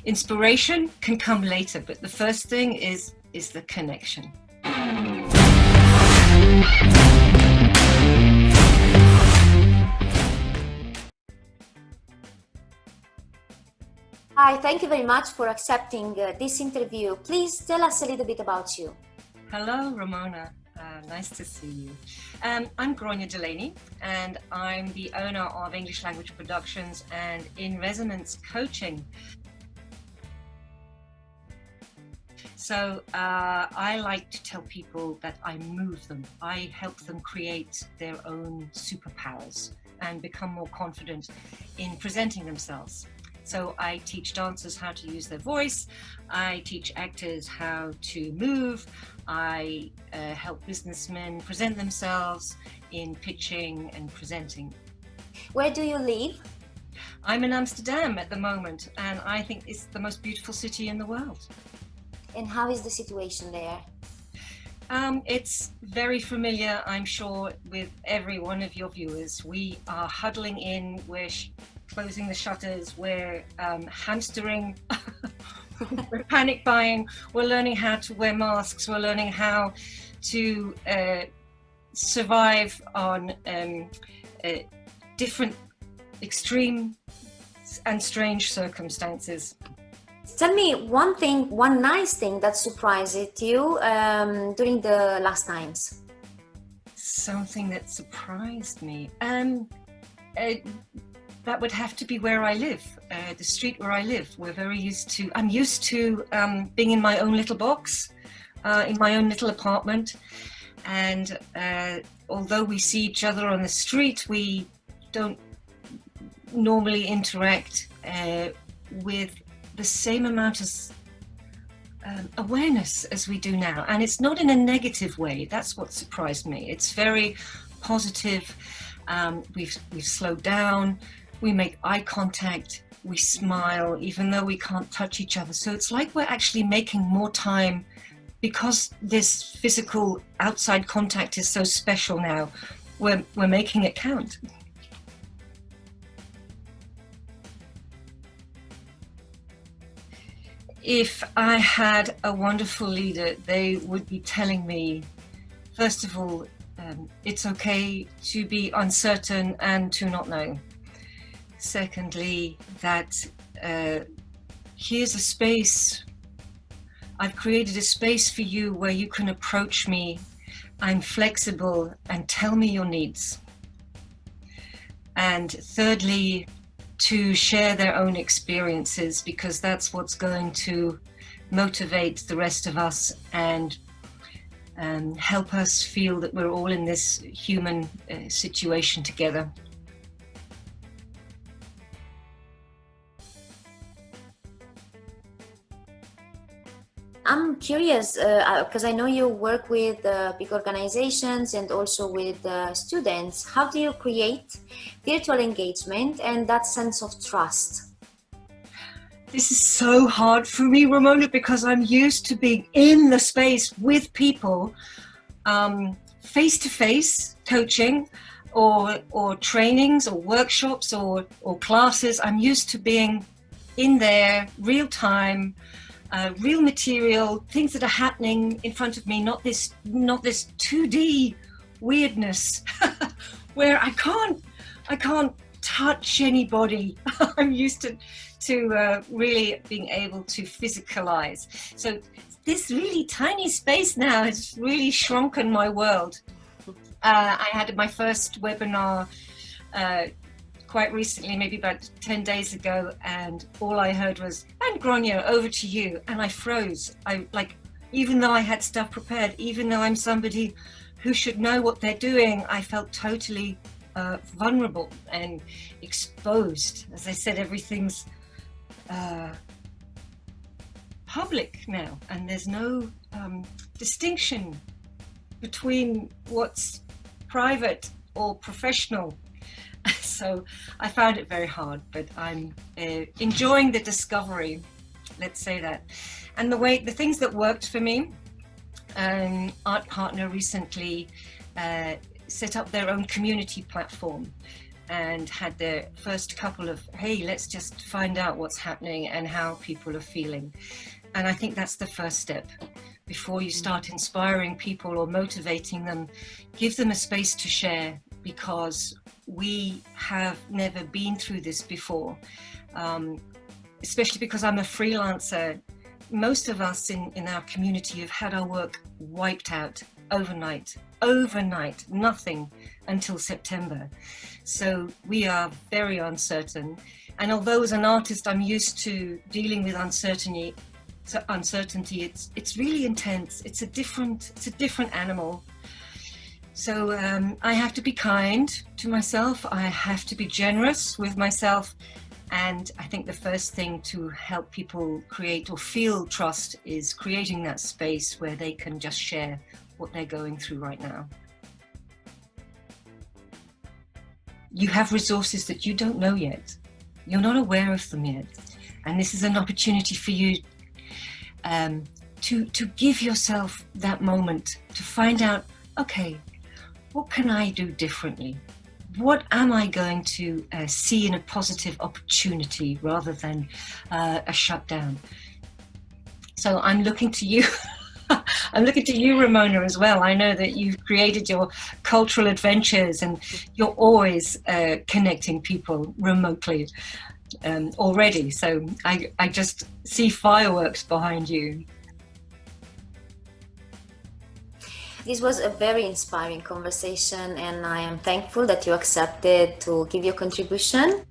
Inspiration can come later, but the first thing is the connection. Hi, thank you very much for accepting this interview. Please tell us a little bit about you. Hello, Ramona. Nice to see you. I'm Grainne Delaney, and I'm the owner of English Language Productions and In Resonance Coaching. So I like to tell people that I move them. I help them create their own superpowers and become more confident in presenting themselves. So I teach dancers how to use their voice. I teach actors how to move. I help businessmen present themselves in pitching and presenting. Where do you live? I'm in Amsterdam at the moment, and I think it's the most beautiful city in the world. And how is the situation there? It's very familiar, I'm sure, with every one of your viewers. We are huddling in, we're closing the shutters, we're hamstering, we're panic buying, we're learning how to wear masks, we're learning how to survive on different extreme and strange circumstances. Tell me one nice thing that surprised you during the last times. Something that surprised me. That would have to be where I live, the street where I live. I'm used to being in my own little box, in my own little apartment. And although we see each other on the street, we don't normally interact with the same amount of awareness as we do now. And it's not in a negative way. That's what surprised me. It's very positive. We've slowed down. We make eye contact. We smile, even though we can't touch each other. So it's like we're actually making more time because this physical outside contact is so special now. We're making it count. If I had a wonderful leader, they would be telling me, first of all, it's okay to be uncertain and to not know. Secondly, that here's a space. I've created a space for you where you can approach me. I'm flexible, and tell me your needs. And thirdly, to share their own experiences, because that's what's going to motivate the rest of us and help us feel that we're all in this human situation together. I'm curious because I know you work with big organizations and also with students. How do you create virtual engagement and that sense of trust? This is so hard for me, Ramona, because I'm used to being in the space with people, face-to-face coaching or trainings or workshops or classes. I'm used to being in there, real time, real material, things that are happening in front of me, not this 2D weirdness where I can't touch anybody. I'm used to really being able to physicalize. So this really tiny space now has really shrunken my world. I had my first webinar quite recently, maybe about 10 days ago, and all I heard was, and Grainne, over to you. And I froze. Even though I had stuff prepared, even though I'm somebody who should know what they're doing, I felt totally vulnerable and exposed. As I said, everything's public now, and there's no distinction between what's private or professional. So I found it very hard, but I'm enjoying the discovery, let's say that. And the things that worked for me, Art Partner recently set up their own community platform and had their first couple of, hey, let's just find out what's happening and how people are feeling. And I think that's the first step. Before you start inspiring people or motivating them, give them a space to share, because we have never been through this before. Especially because I'm a freelancer. Most of us in our community have had our work wiped out overnight, nothing until September. So we are very uncertain. And although as an artist, I'm used to dealing with uncertainty, it's really intense. It's a different animal. So I have to be kind to myself. I have to be generous with myself. And I think the first thing to help people create or feel trust is creating that space where they can just share what they're going through right now. You have resources that you don't know yet. You're not aware of them yet. And this is an opportunity for you to give yourself that moment to find out, okay, what can I do differently? What am I going to see in a positive opportunity rather than a shutdown? So I'm looking to you. I'm looking to you, Ramona, as well. I know that you've created your cultural adventures and you're always connecting people remotely already. So I just see fireworks behind you. This was a very inspiring conversation, and I am thankful that you accepted to give your contribution.